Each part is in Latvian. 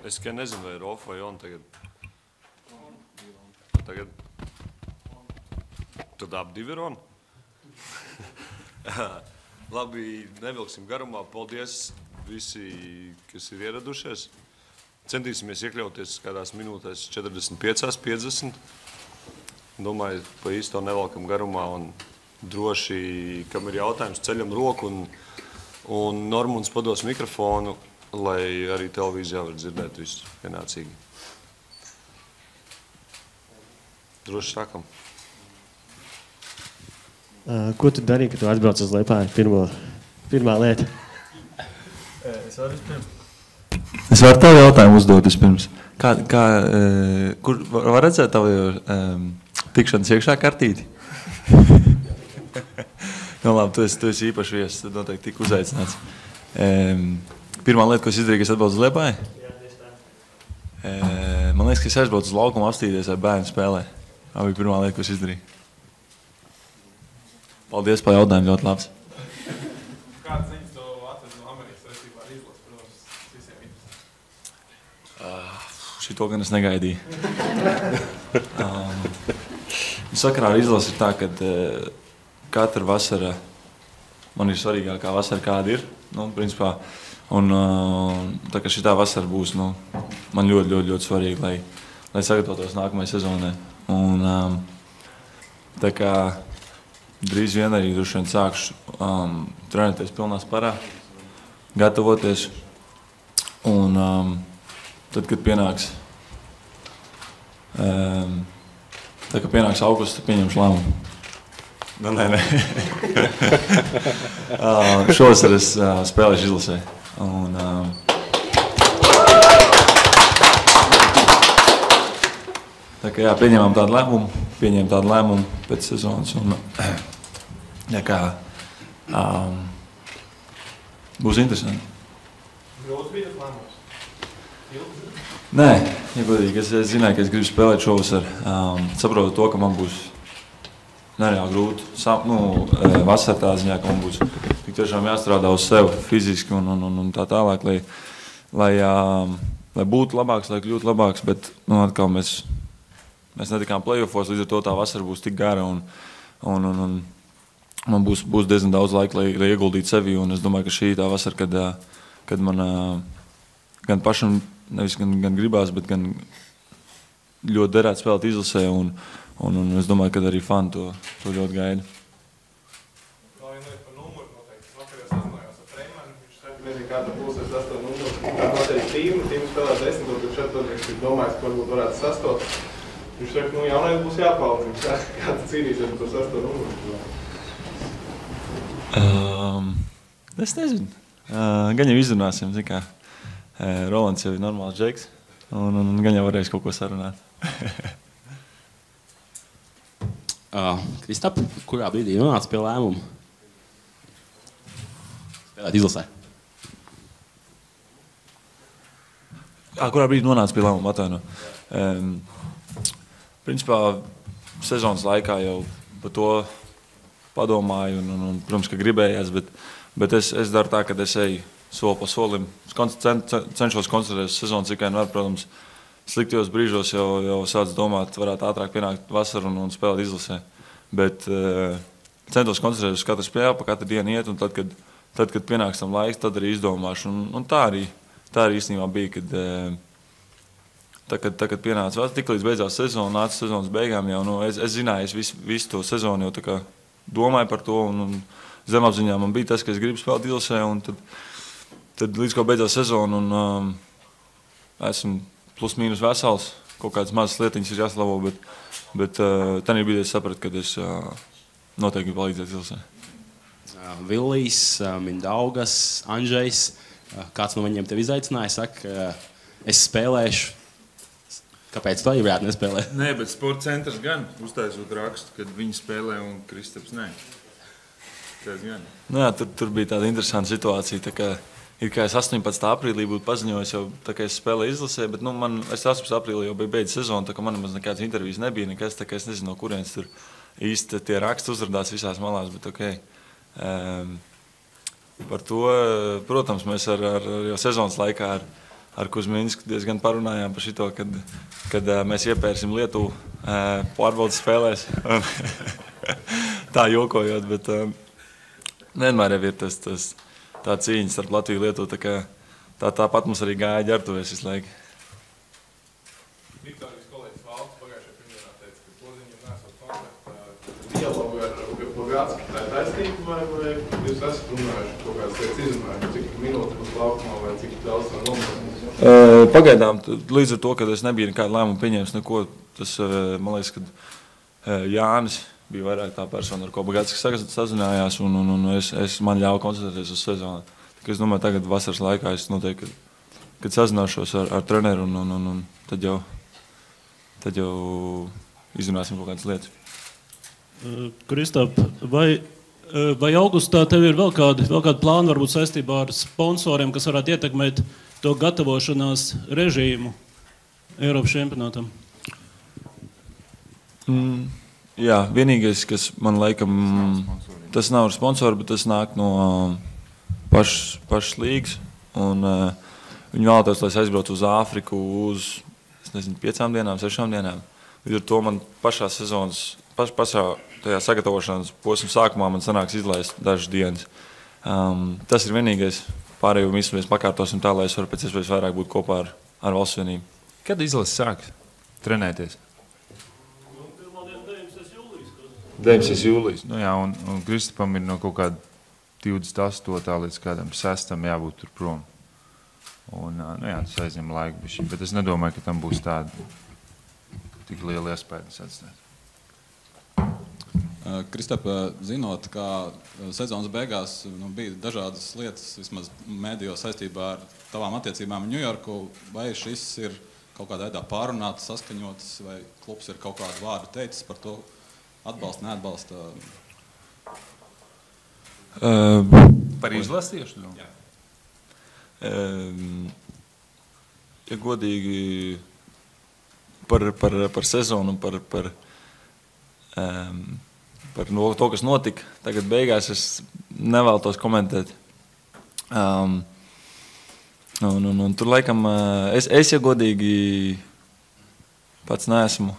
Es tikai nezinu, vai Rolf vai Jona tagad. Tad ap divi ir on. Labi, nevilksim garumā. Paldies visi, kas ir ieradušies. Centīsimies iekļauties kādās minūtēs 45, 50. Domāju, pa īsto nevelkam garumā un droši, kam ir jautājums, ceļam roku un Normunds pados mikrofonu, lai arī televīzijā var dzirdēt visu pienācīgi. Droši sākam. Ko tu darīji, kad tu atbrauc uz Liepāju? Pirmā lieta. Es varu tev jautājumu uzdot vispirms. Kur var redzēt tavu tikšanas iekšā kartīti? Nu labi, tu esi īpaši viesis, tad noteikti tik uzaicināts. Pirmā lieta, ko es izdarīju, ka es atbraucu uz Liepāju? Jā, tieši tā. Man liekas, ka es aizbraucu uz laukumu apstīties, vai bērni spēlē. Tā bija pirmā lieta, ko es izdarīju. Paldies par jautājumu, ļoti labs. Kādas ziņas tu atved no Amerikas saistībā ar izlases, protams, visiem interesē? Šito gan es negaidīju. Sakarā ar izlasi ir tā, ka katra vasara man ir svarīgākā vasara, kāda ir. Nu, principā, un tā kā šitā vasara būs, nu, man ļoti svarīgi, lai sagatavotos nākamajai sezonai. Un tā kā drīz vien arī droši vien sākšu trenēties pilnā sparā, gatavoties. Un tad, kad pienāks augusts, tad pieņemšu lēmumu. Nē. Šovasar es spēlēšu izlasē. Un tā kā jā, pieņēmu tādu lēmumu pēc sezonas. Un jā, kā būs interesanti. Grūti bija tas lēmums? Nē, ja godīgi, es zināju, ka es gribu spēlēt šovasar. Saprotu to, ka man būs nereāli grūti. Vasar tā ziņā, ka man būs tik tiešām jāstrādā uz sevi fiziski un tā tālāk, lai būtu labāks, lai kļūtu labāks, bet atkal mēs netikām playoffos, līdz ar to tā vasara būs tik gara un man būs diezgan daudz laika, lai ieguldītu sevi, un es domāju, ka šī tā vasara, kad man gan pašam nevis gan gribās, bet gan ļoti derētu spēlēt izlasē, un es domāju, ka arī fani to ļoti gaida. Vēl viena lieta par numuru noteikti. Vakar es sazinājos ar Freimanu, viņš saka, nezinu, kāda būs ar 8 numuru. Tā noteikti tīmu spēlē 10, un šeit toties ir domājis, ka varbūt varētu 8. Viņš saka, jaunais būs jāpalda. Viņš saka, kā tu cīnīsies par to 8 numuru? Es nezinu. Gan jau izrunāsim, zin kā. Rolands jau ir normāls džeks, un gan jau varēs kaut ko sarunāt. Kristap, kurā brīdī nonāca pie lēmumu spēlēt izlasē? Kurā brīdī nonāca pie lēmumu, atvaino? Principā sezonas laikā jau par to padomāju, un protams, ka gribējās, bet es daru tā, ka es eju soli pa solim. Cenšos koncentrēties sezonas, cik vien var, protams, sliktajos brīžos jau sāc domāt, varētu ātrāk pienākt vasaru un spēlēt izlasē. Bet centos koncentrēties uz katru spēli, pa katru dienu iet, un tad, kad pienāks tam laiks, tad arī izdomāšu. Un tā arī īstenībā bija, kad pienāca vasara, tik līdz beidzās sezona, nāca sezonas beigām jau, es zināju, es visu to sezonu jau tā kā domāju par to, un zemapziņā man bija tas, ka es gribu spēlēt izlasē, un tad līdz ko beidzās sezonu, un esmu plus mīnus vesels, kaut kādas mazas lietiņas ir jāslabo, bet tādā brīdī es sapratu, ka noteikti palīdzēt izlasē. Villijs, Mindaugas, Andžejs. Kāds no viņiem tev izaicināja? Saka, es spēlēšu. Kāpēc tu varētu nespēlēt? Nē, bet sporta centrs gan uztaisot rakstu, kad viņi spēlē un Kristaps nē. Tas gan. Nu jā, tur bija tāda interesanta situācija. Tā kā, ir kā es 18. aprīlī būtu paziņojis, jau tā kā es spēlēju izlasē, bet es 18. aprīlī jau biju beidzis sezonu, tā kā man nekādas intervijas nebija, nekas, tā kā es nezinu, no kurienes tur īsti tie raksti uzrādās visās malās, bet okei. Par to, protams, mēs jau sezonas laikā ar Kuzminsku diezgan parunājām par šito, kad mēs iepērsim Lietuvu pārbaudas spēlēs. Tā jokojot, bet vienmēr jau ir tā cīņa starp Latviju un Lietuvu. Tāpat mums arī gāja ģērbtuvēs visu laiku. Viktorijas kolēģis Valds pagājušajā pirmdienā teica, ka Poziņam nesot kontakta dialogu ar Bagātski. Tā ir taisnība vai jūs esat runājuši kaut kādas lietas izrunājuši, cik minūtes būs laukumā vai cik daudz var nomazīt? Pagaidām, līdz ar to, ka es nebiju nekādu lēmumu pieņēmis neko, tas, man liekas, ka Jānis bija vairāk tā persona, ar ko Bagātski sazinājās, un man ļauj koncentrēties uz sezonu. Es domāju, tagad vasaras laikā es noteikti, kad sazināšos ar treneru, un tad jau izrunāsim kaut kādas lietas. Kristap, vai augustā tev ir vēl kādi plāni, varbūt saistībā ar sponsoriem, kas varētu ietekmēt to gatavošanās režīmu Eiropas čempionātam? Jā, vienīgais, kas man laikam, tas nav sponsori, bet tas nāk no pašas līgas. Un viņi vēlētos, lai es aizbraucu uz Āfriku uz, 5 dienām, 6 dienām. Līdz ar to man pašā sezonas, pašā tajā sagatavošanas posma sākumā man sanāks izlaist dažas dienas. Tas ir vienīgais. Pārējo visu mēs pakārtosim tā, lai es varu pēc iespējas vairāk būt kopā ar Valsts vienību. Kad izlases sāk trenēties? 19. jūlijas. Nu jā, un Kristapam ir no kaut kāda 28. līdz kādam 6. jābūt tur prom. Un, nu jā, tas aizņem laiku bišķi, bet es nedomāju, ka tam būs tāda tik liela iespējas atstāt. Kristap, zinot, ka sezonas beigās bija dažādas lietas, vismaz mēdījos saistībā ar tavām attiecībām ar Ņujorku, vai šis ir kaut kādā veidā pārunāts, saskaņots, vai klubs ir kaut kādu vārdu teicis par to, atbalsta, neatbalsta? Par izlasiešu? Jā. Ja godīgi par sezonu, par to, kas notika, tagad beigās es nevēlos komentēt. Tur laikam, es ja godīgi pats neesmu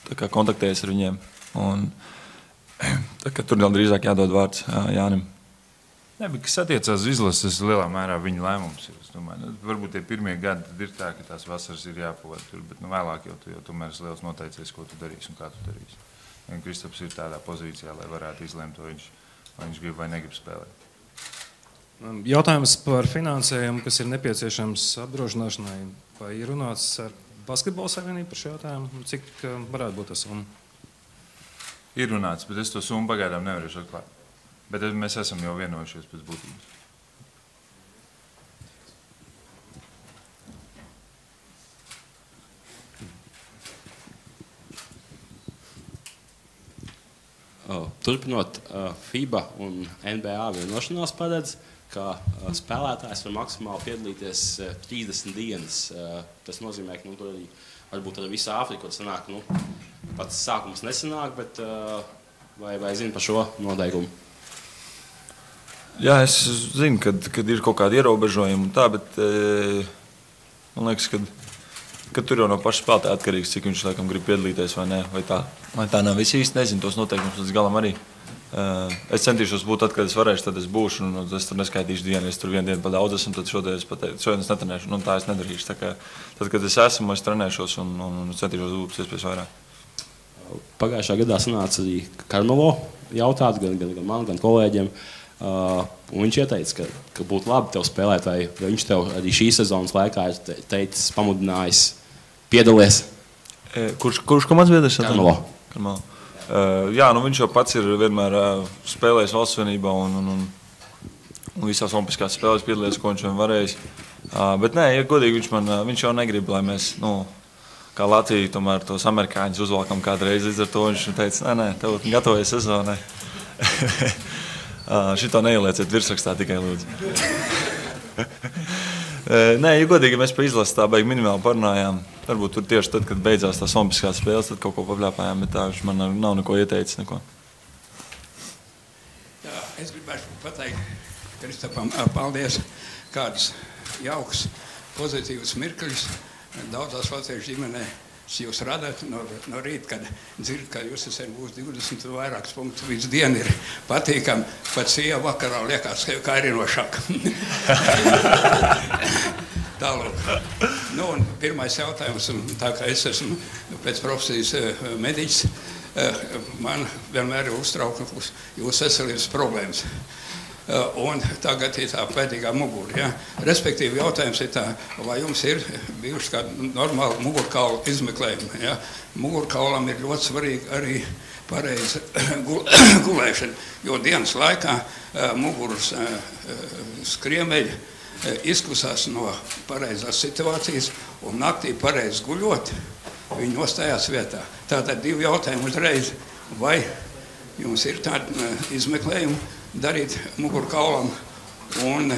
kontaktējies ar viņiem. Un, tur vēl drīzāk jādod vārds Jānim. Nē, bet kas attiecās uz izlases, lielā mērā viņa lēmums ir. Es domāju, varbūt tie pirmie gadi tad ir tā, ka tās vasaras ir jāpavada tur, bet vēlāk jau tomēr esi liels noteicies, ko tu darīsi un kā tu darīsi. Un Kristaps ir tādā pozīcijā, lai varētu izlemt, vai viņš grib vai negrib spēlēt. Jautājums par finansējumu, kas ir nepieciešams apdrošināšanai. Vai ir runāts ar Basketbola savienību par šo jautājumu? Cik varētu būt tas summa? Ir runāts, bet es to summu pagaidām nevarēšu atklāt. Bet mēs esam jau vienojušies pēc būtības. Turpinot, FIBA un NBA vienošanās paredz, ka spēlētājs var maksimāli piedalīties 30 dienas. Tas nozīmē, ka tur arī varbūt ar visu Āfriku, kur sanāk, pats sākums nesanāk, bet vai zini par šo noteikumu? Jā, es zinu, kad ir kaut kādi ierobežojumi un tā, bet man liekas, ka tur jau no paša spēlētāja atkarīgs, cik viņš laikam grib piedalīties vai ne, vai tā nav. Es īsti nezinu tos noteikumus līdz galam arī. Es centīšos būt tad, kad es varēšu, tad es būšu, un es tur neskaitīšu dienu. Es tur vienu dienu pa daudz esmu, tad šodien es netrenēšu, un tā es nedarīšu. Tā kā, tad, kad es esmu, es trenēšos un centīšos būt iespējas vairāk. Pagājušā gadā sanāca arī Karmelo jautāt, gan man, gan kolēģiem. Un viņš ieteica, ka būtu labi tev spēlētāji, jo viņš tev arī šīs sezonas laikā ir teicis, pamudinājis, piedalies. Kurš komandas biedrs? Karmelo. Jā, nu viņš jau pats ir vienmēr spēlējis valsts vienībā un visās olimpiskās spēlēs piedalījies, ko viņš varējis. Bet nē, ja godīgi, viņš jau negrib, lai mēs, kā Latvija, tomēr tos amerikāņus uzvalkam kādreiz. Līdz ar to viņš teica, nē, tev gatavojies sezonai. Šito neielieciet virsrakstā tikai lūdzu. Nē, ja godīgi, mēs pa izlasi tā baigi minimāli parunājām. Varbūt tur tieši tad, kad beidzās tās olimpiskās spēles, tad kaut ko papļāpājām, bet tā viņš man nav neko ieteicis, neko. Jā, es gribētu pateikt Kristapam paldies, kādus jauks, pozitīvus mirkļus daudzās latviešu ģimenēs jūs radat no rīta, kad dzird, ka jūs esat būs 20 un vairākus punktus līdz dienu ir patīkam, pat sieva vakarā liekas, ka kairinošāk. Tālāk. Un pirmais jautājums, tā kā es esmu pēc profesijas mediķis, man vienmēr ir uztraukums jūsu veselības problēmas. Un tagad ir tā pēdīgā mugura. Ja? Respektīvi, jautājums ir tā, vai jums ir bijuši kādi normāli mugurkaula izmeklējumi. Ja? Mugurkaulam ir ļoti svarīgi arī pareiza gulēšana, jo dienas laikā muguras skriemeļi izkusās no pareizās situācijas un naktī pareizi guļot, viņi nostājās vietā. Tātad divi jautājumi uzreiz, vai jums ir tādi izmeklējumi darīt mugurkaulam un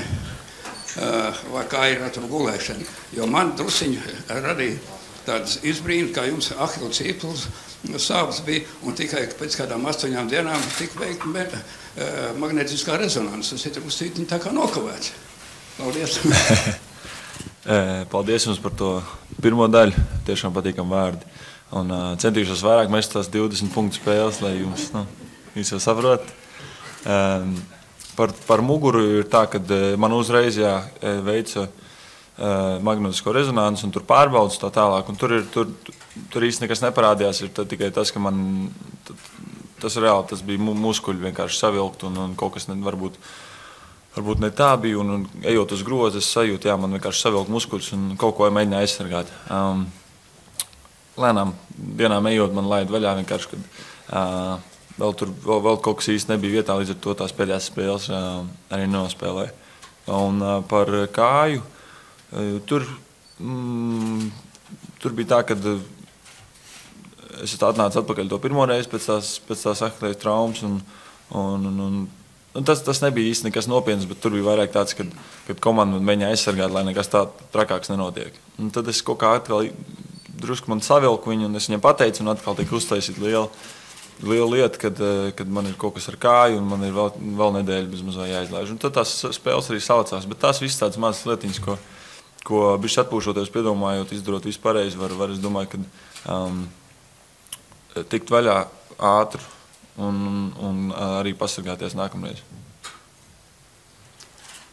vai kā ir ar to gulēšanu. Jo man drusiņi radīja tādas izbrīnas, kā jums Ahila cīples sāpes bija, un tikai pēc kādām 8 dienām tika veikta magnetiskā rezonanse. Tas ir drusītiņi tā kā nokavēts. Paldies! Paldies jums par to pirmo daļu. Tiešām patīkam vārdi. Un centīšos vairāk mest tās 20 punktu spēles, lai jums, jūs jau saprot. Par muguru ir tā, ka man uzreiz veica magnetisko rezonanci un tur pārbaudas tā tālāk. Un tur īsti nekas neparādījās, ir tikai tas, ka man, tas reāli, tas bija muskuļi vienkārši savilkt un kaut kas varbūt ne tā bija. Un ejot uz grozu, es sajūtu, man vienkārši savilkt muskuļus un kaut ko mēģināju aizsargāt. Lēnām dienām ejot, man laid vaļā vienkārši, kad vēl kaut kas īsti nebija vietā, līdz ar to tās pēdējās spēles arī nospēlēju. Un par kāju, tur bija tā, kad es atnācu atpakaļ to pirmo reizi pēc tās Ahilējas traumas, un tas nebija īsti nekas nopietns, bet tur bija vairāk tāds, kad komanda mēģināja aizsargāt, lai nekas tā trakāks nenotiek. Un tad es kaut kā atkal drusku man savilku viņu, un es viņam pateicu, un atkal tika uztaisīt liela lieta, kad man ir kaut kas ar kāju, un man ir vēl nedēļa bezmaz vai jāizlaiž. Un tad tās spēles arī salicās, bet tās visas tādas mazas lietiņas, ko bišķi atpūšoties, piedomājot, izdarot visu pareizi, var es domāju, ka tikt vaļā ātri un arī pasargāties nākamreiz.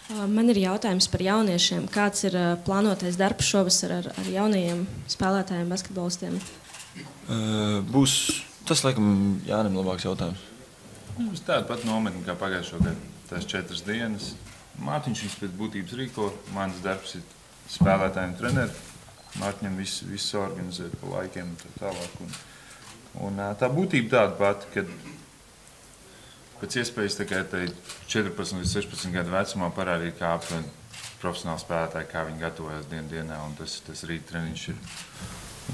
Man ir jautājums par jauniešiem. Kāds ir plānotais darbs šovasar ar jaunajiem spēlētājiem, basketbolistiem? Būs tas, laikam, Jānim labāks jautājums. Uz tādu pat nometni kā pagājušo gadu. Tās 4 dienas. Mārtiņš viņus pēc būtības rīko. Mans darbs ir spēlētājiem treneri. Mārtiņam viss organizēt pa laikiem un tā tālāk. Un tā būtība tāda pati, kad pēc iespējas tikai 14 līdz 16 gadu vecumā parādīt, kā aptuveni profesionāli spēlētāji, kā viņi gatavojas dienā. Un tas rīt treniņš ir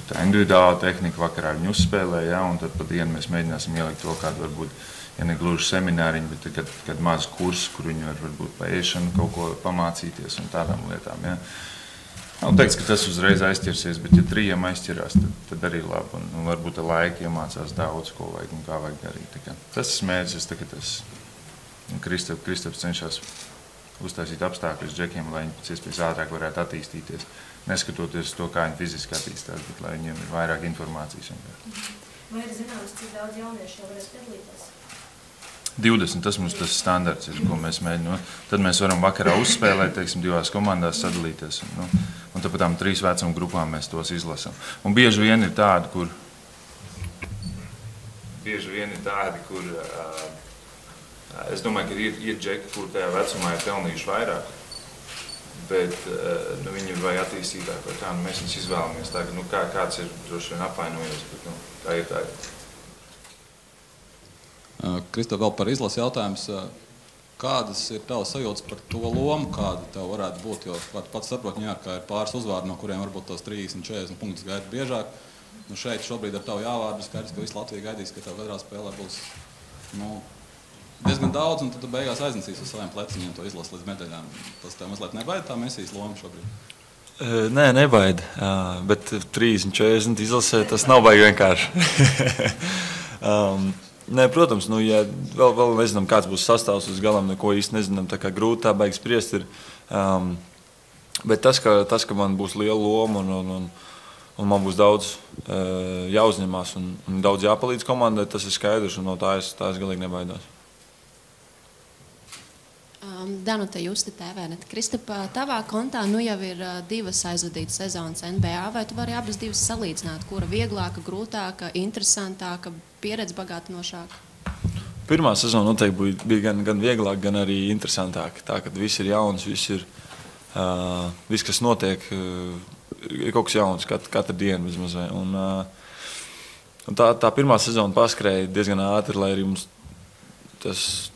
tā individuāla tehnika, vakarā viņi uzspēlē, un tad pa dienu mēs mēģināsim ielikt to kādu, varbūt, ja ne gluži semināriņu, bet kad mazu kursu, kur viņi var varbūt pa ēšanu kaut ko pamācīties un tādām lietām. Ja. Nav teiks, ka tas uzreiz aizķersies, bet ja 3 aizķerās, tad arī labi. Un varbūt ar laiku iemācās daudz, ko vajag un kā vajag darīt. Tas ir mērķis, Kristaps cenšas uztaisīt apstākļus džekiem, lai viņi pēc iespējas ātrāk varētu attīstīties. Neskatoties to, kā viņi fiziski attīstās, bet lai viņiem ir vairāk informācijas. Vai ir zināms, cik daudz jauniešu jau varēs piedalīties? 20, tas mums tas standarts ir, ko mēs mēģinām. Tad mēs varam vakarā uzspēlēt, teiksim, 2 komandās sadalīties. Un tad pa tām 3 vecuma grupām mēs tos izlasām. Un bieži vien ir tādi, kur es domāju, ka ir džeki, kur tajā vecumā ir pelnījuši vairāk. Bet viņi ir vai attīstītāki vai kā, mēs viņus izvēlamies tā, ka kāds ir droši vien apvainojies, bet tā ir tā. Kristof, vēl par izlasi jautājums. Kādas ir tavas sajūtas par to lomu, kāda tev varētu būt? Jo pats saprot, Ņujorkā ir pāris uzvārdi, no kuriem varbūt tos 30-40 punktus gaida biežāk. Nu, šeit šobrīd ar tavu jāvārdu skaidrs, ka visu Latviju gaidīs, ka tev katrā spēlē būs diezgan daudz, un tad tu beigās aiznesīs uz saviem pleciņiem to izlasi līdz medaļām. Tas tev mazliet nebaida tā Mesijas loma šobrīd? Nē, nebaida, bet 30-40 izlasē tas nav baigi vienkārši. Nē, protams, ja vēl nezinām, kāds būs sastāvs uz galam, neko īsti nezinām, tā kā grūti tā baigi spriest ir. Bet tas, ka man būs liela loma un man būs daudz jāuzņemās un daudz jāpalīdz komandai, tas ir skaidrs, un no tā es galīgi nebaidās. Danuta Juste TVNet. Kristap, tavā kontā jau ir 2 aizvadītas sezonas NBA, vai tu vari abas divas salīdzināt, kura vieglāka, grūtāka, interesantāka, pieredze bagātinošāka? Pirmā sezona noteikti bija gan vieglāka, gan arī interesantāka. Tā, kad viss ir jauns, viss, kas notiek, ir kaut kas jauns katru dienu vismaz. Un tā pirmā sezona paskrēja diezgan ātri, lai arī mums tas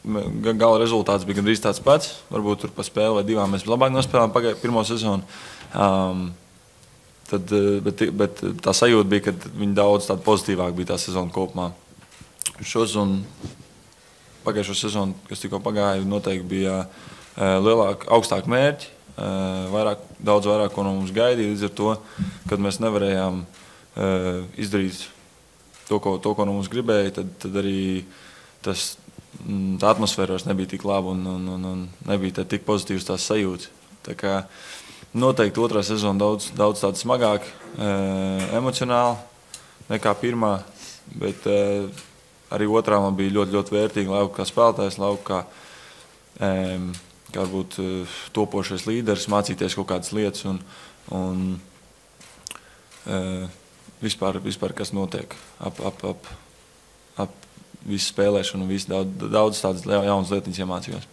gala rezultāts bija gandrīz tāds pats. Varbūt tur pa spēli vai 2 mēs labāk nospēlējām pirmo sezonu. Bet tā sajūta bija, ka viņi daudz tāda pozitīvāk bija tā sezona kopumā. Pagājušo sezonu, kas tikko pagāja, noteikti bija augstāk mērķi, daudz vairāk, ko no mums gaidīja. Līdz ar to, kad mēs nevarējām izdarīt to, ko no mums gribēja, tad arī tā atmosfēra vairs nebija tik laba un nebija tik pozitīvas tās sajūtas. Tā kā noteikti otrā sezona daudz tāda smagāk, emocionāli nekā pirmā, bet arī otrā man bija ļoti, ļoti vērtīga lauka kā spēlētājs, lauka kā varbūt topošais līderis, mācīties kaut kādas lietas un vispār kas notiek ap visu spēlēšanu un daudz tādas jaunas lietiņas iemācījos.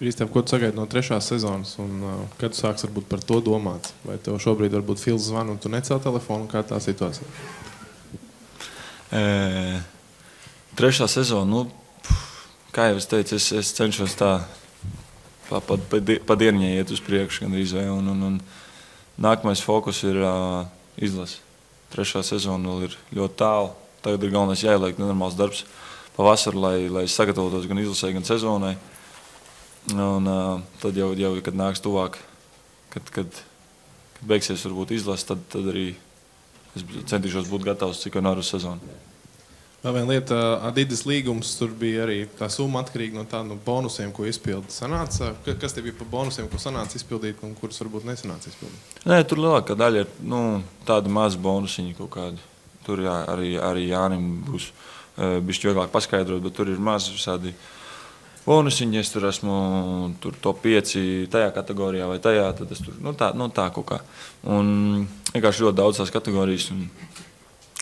Kristēm, ko tu sagaidi no 3. sezonas un kad tu sāks varbūt par to domāt? Vai tev šobrīd varbūt Fils zvana un tu necēl telefonu? Kā tā situācija? 3. sezona, kā jau es teicu, es cenšos tā pa dieniņai iet uz priekšu gandrīz vai, un nākamais fokus ir izlase. 3. sezona vēl ir ļoti tālu. Tagad ir galvenais jāieliek nenormāls darbs pavasaru, lai sagatavotos gan izlasē, gan sezonai. Un tad jau kad nāks tuvāk, kad beigsies varbūt izlase, tad arī es centīšos būt gatavs cik vien ar uz sezonu. Vēl viena lieta, Adidas līgums, tur bija arī tā summa atkarīga no tādiem bonusiem, ko izpildi sanāca. Kas te bija pa bonusiem, ko sanāca izpildīt un kurus varbūt nesanāca izpildīt? Nē, tur lielākā daļa ir tādi mazi bonusiņi kaut kādi. Tur arī Jānim būs bišķi vieglāk paskaidrot, bet tur ir maz visādi bonusiņi. Es tur esmu top 5 tajā kategorijā vai tajā, tad es tur, tā kaut kā. Un vienkārši ļoti daudz tās kategorijas.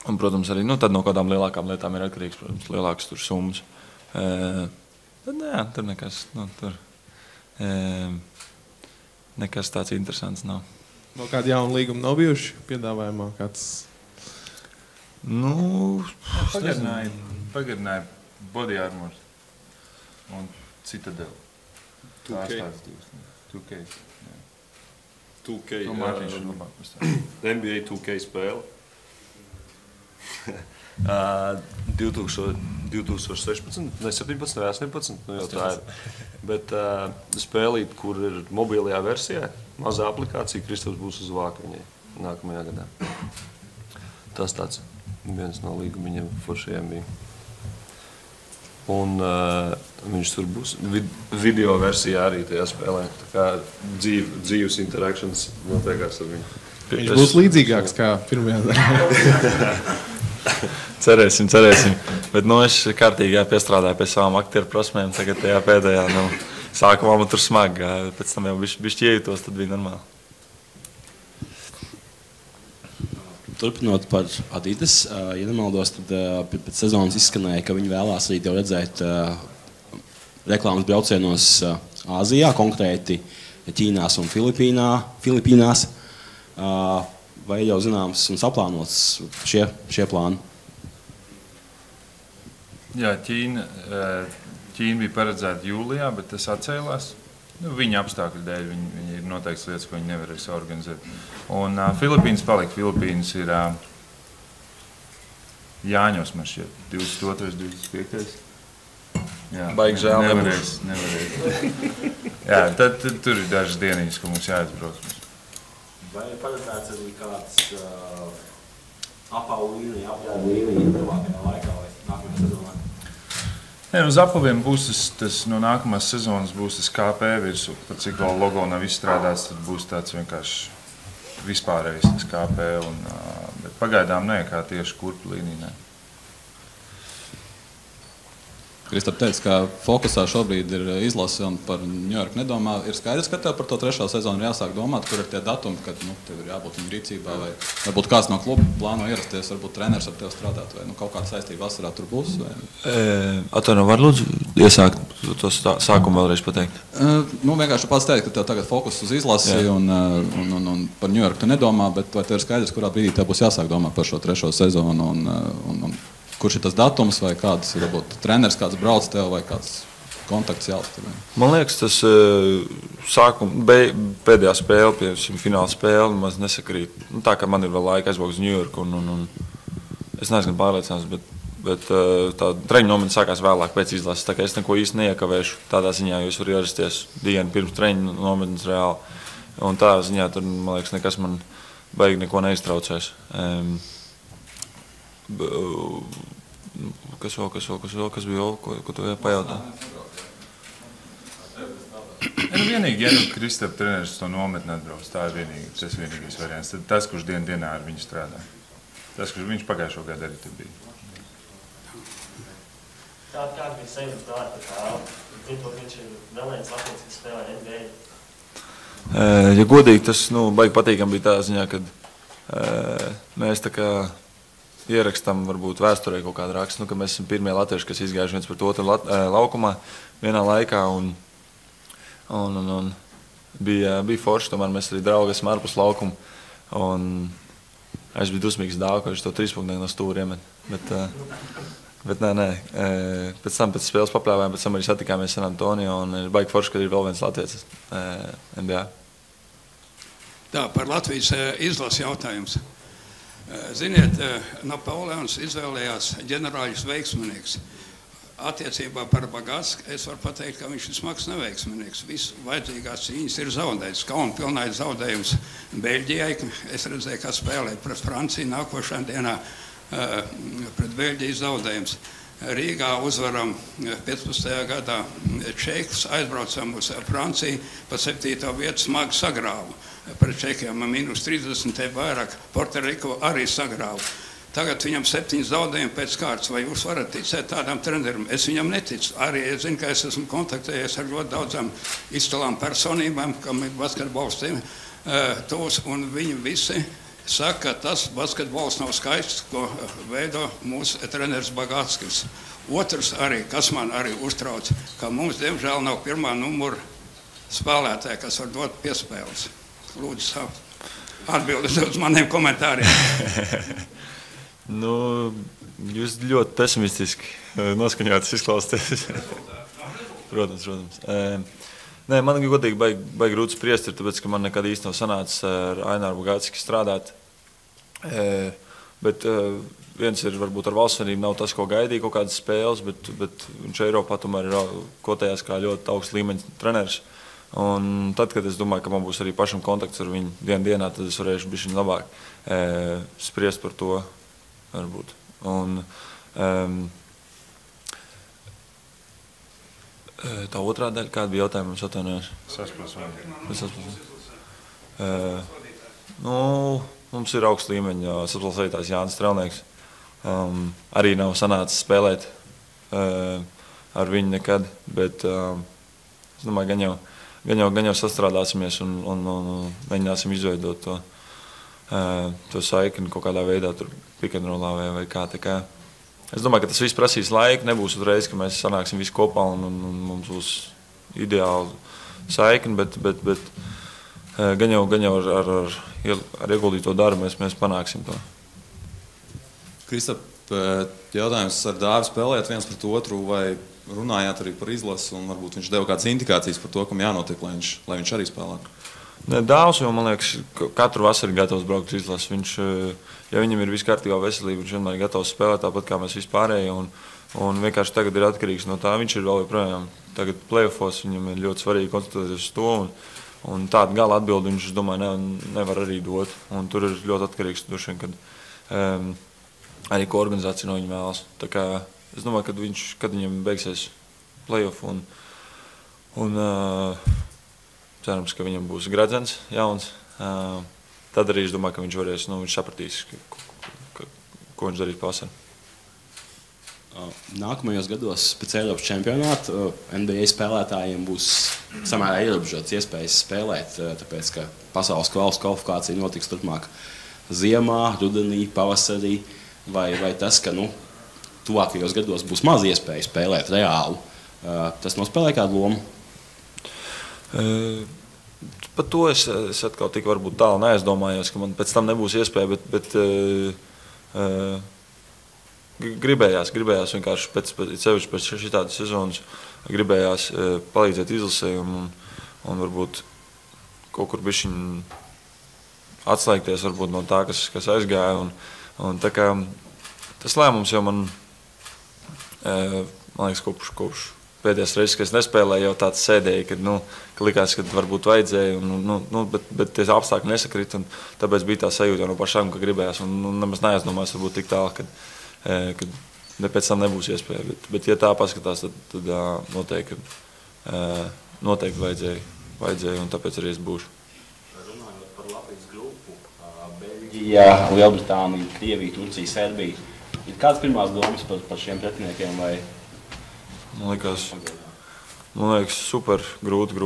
Un protams, arī tad no kādām lielākām lietām ir atkarīgs, protams, lielākas tur summas. Tad, jā, tur nekas tāds interesants nav. Vēl kādi jauni līgumi nav bijuši piedāvājumā? Pagarināja Body Armor un Citadel. 2K. 2K. NBA 2K spēle. 2016, ne 17, ne 18, jau tā ir. Bet spēlīt, kur ir mobilajā versijā, mazā aplikācija, Kristaps būs uz vākaņai nākamajā gadā. Tas tāds viens no līgumiņiem foršajiem bija. Un viņš tur būs video versijā arī tajā spēlē. Tā kā dzīves interakcijas notiekās ar viņu. Viņš būs līdzīgāks kā pirmajā daļā. Cerēsim. Bet es kārtīgi piestrādāju pie savām aktieru prasmēm. Tagad tajā pēdējā, sākumā man tur smagi, pēc tam jau bišķi iejutos, tad bija normāli. Turpinot par Adidas, ja nemaldos, tad pēc sezonas izskanēja, ka viņi vēlās arī tev redzēt reklāmas braucienos Āzijā, konkrēti Ķīnās un Filipīnās. Vai jau zināms un saplānots šie plāni? Jā, Ķīna bija paredzēta jūlijā, bet tas atcēlās. Viņa apstākļu dēļ viņi ir noteikts lietas, ko viņi nevarēs organizēt. Un Filipīnas palika. Filipīnas ir Jāņos, man šķiet, 22. 25. Jā, baigi žēl nevarēs. Jā, tad tur ir dažas dieniņas, ko mums jāizbrauc. Vai ir paredzēts arī kāds apavu līnija, apģērba līnija tuvākajā laikā vai nākamajā sezonā? Uz apaviem būs tas no nākamās sezonas būs tas KP virsū. Pat cik vēl logo nav izstrādāts, tad būs tāds vienkārši vispārējais tas KP. Bet pagaidām ne, kā tieši kurpu līnija. Kristap teica, ka fokusā šobrīd ir izlase un par Ņujorku nedomā. Ir skaidrs, ka tev par to 3. sezonu ir jāsāk domāt, kur ir tie datumi, kad tev ir jābūt viņa rīcībā, vai varbūt kāds no kluba plāno ierasties, varbūt treneris ar tevi strādāt, vai kaut kāda saistība vasarā tur būs? Atvaino, var lūdzu iesākt to sākumu vēlreiz pateikt? Vienkārši pats teikt, ka tev tagad fokus uz izlasi un par Ņujorku tu nedomā, bet vai tev ir skaidrs, kurā brīdī tev būs jāsāk domāt par šo 3. sezonu un kurš ir tas datums, vai kāds ir varbūt treneris, kāds brauc tev, vai kāds kontakts jāuztur? Man liekas, tas pēdējā spēle, pie fināla spēle, maz nesakrīt. Tā kā man ir vēl laika aizbraukt uz Ņujorku, un es neesmu pārliecināts, bet tā treņa nometa sākās vēlāk pēc izlases, tā kā es neko īsti neiekavēšu. Tādā ziņā jūs varat ierasties dienu pirms treņa nometnes reāli. Un tā ziņā tur, man liekas, nekas man baigi neko neiztraucēs. Kas bija vēl, ko tu pajautā? Vienīgi, ja Kristap treneris to nometni atbrauc, tā ir vienīgais variants. Tad tas, kurš dienā ar viņu strādā. Tas, kurš viņš pagājušo gadu arī tur bija. Kāda bija sajūta spēlēt par Kālu? Viņš ir vēl viens latviečs, kas spēlē NBA. Ja godīgi, tas baigi patīkami bija tā ziņā, kad mēs tā kā ierakstam varbūt vēsturē kaut kādu rakstu, ka mēs esam pirmie latvieši, kas izgājuši viens pret otru laukumā vienā laikā. Un bija forši, tomēr mēs arī draugi esam ārpus laukumu. Un es biju dusmīgs dāvu, ka viņš to 3-punktu no stūra iemet. Bet nē. Pēc tam pēc spēles papļāvājām, pēc tam arī satikāmies San Antonio. Un ir baigi forši, ka ir vēl viens latviecis NBA. Tā, par Latvijas izlases jautājums. Ziniet, Napoleons izvēlējās ģenerāļus veiksminīgs. Attiecībā par Bagātsku es varu pateikt, ka viņš ir smags neveiksminīgs. Viss vajadzīgās cīņas ir zaudēts. Kauna pilnais zaudējums Beļģijai. Es redzēju, kā spēlēt pret Franciju nākošajā dienā pret Beļģijas zaudējums. Rīgā uzvaram 15. gadā Čehus, aizbraucam uz Franciju, pa 7. vietu smagi sagrāvu. Pret Čehiem -30 te vairāk, Portoriko arī sagrāvu. Tagad viņam 7 zaudējumi pēc kārtas. Vai jūs varat ticēt tādam trenerim? Es viņam neticu. Arī es zinu, ka es esmu kontaktējies ar ļoti daudzām izcilām personībām, kam ir basketbols tūs, un viņi visi saka, ka tas basketbols nav skaists, ko veido mūsu treneris Bagātskis. Otrs arī, kas man arī uztrauc, ka mums, diemžēl, nav pirmā numura spēlētāja, kas var dot piespēles. Lūdzu, atbildes uz maniem komentāriem. Jūs ļoti pesimistiski noskaņotas izklausāties. Protams. Nē, man godīgi baigi grūti spriest, tāpēc, ka man nekad īsti nav sanācis ar Aināru Bagātsku strādāt. Bet viens ir varbūt ar valstsvenību nav tas, ko gaidīja kaut kādas spēles, bet viņš Eiropā tomēr ir kotējās kā ļoti augsts līmeņa treneris. Un tad, kad es domāju, ka man būs arī pašam kontakts ar viņu dienā, tad es varēšu bišķiņ labāk spriest par to, varbūt. Un tā otrā daļa, kāda bija jautājuma, mums atvainojos? Mums ir augsts līmeņa saspēlētājs Jānis Strelnieks. Arī nav sanācis spēlēt ar viņu nekad, bet es domāju, gan jau sastrādāsimies un mēģināsim izveidot to saikni kaut kādā veidā, tur pick-and-rollā vai kā. Es domāju, ka tas viss prasīs laiku, nebūs uzreiz, ka mēs sanāksim visi kopā un mums būs ideāli saikni, bet gan jau ar ieguldīto darbu mēs panāksim to. Kristap, Bet jautājums ar Dāvi spēlēt viens pret otru, vai runājāt arī par izlasi, un varbūt viņš deva kādas indikācijas par to, kam jānotiek, lai viņš arī spēlētu? Dāvs jau, man liekas, katru vasaru ir gatavs braukt uz izlasi. Viņš, ja viņam ir viss kārtībā veselība, viņš vienmēr ir gatavs spēlēt tāpat kā mēs vispārējie. Un vienkārši tagad ir atkarīgs no tā. Viņš ir vēl joprojām tagad playoffos, viņam ir ļoti svarīgi koncentrēties uz to. Un tādu gala atbildi viņš, es domāju, nevar arī dot. Un tur ir ļoti atkarīgs, kad arī ko organizācija no viņa vēlas. Tā kā es domāju, kad viņam beigsies playoff un cerams, ka viņam būs gradzens jauns. Tad arī es domāju, ka viņš varēs, viņš sapratīs, ko viņš darīs pavasarī. Nākamajos gados pēc Eiropas čempionāta NBA spēlētājiem būs samērā ierobežotas iespējas spēlēt, tāpēc, ka pasaules kvalifikācija notiks turpmāk ziemā, rudenī, pavasarī, vai tas, ka tuvākajos gados būs maz iespēja spēlēt reāli. Tas nospēlē kādu lomu? Par to es atkal tik varbūt tālu neaizdomājos, ka man pēc tam nebūs iespēja, bet gribējās vienkārši sevišķi pēc šitādas sezonas gribējās palīdzēt izlasē un varbūt kaut kur bišķiņ atslēgties varbūt no tā, kas aizgāja. Un tā kā tas lēmums jau man liekas, kopš pēdējās reizes, kad es nespēlēju, jau tāds sēdēja, ka likās, ka varbūt vajadzēja, bet tie apstākļi nesakrita, un tāpēc bija tā sajūta jau no pašām, ka gribējās, un nemaz neaizdomājos varbūt tik tālu, kad pēc tam nebūs iespēja. Bet ja tā paskatās, tad noteikti vajadzēja, un tāpēc arī es būšu. Runājot par Latvijas grupu, Beļģija, Lielbritānija, Krievija, Turcija, Serbija, ir kādas pirmās domas par šiem pretiniekiem, vai? Man liekas, super grūta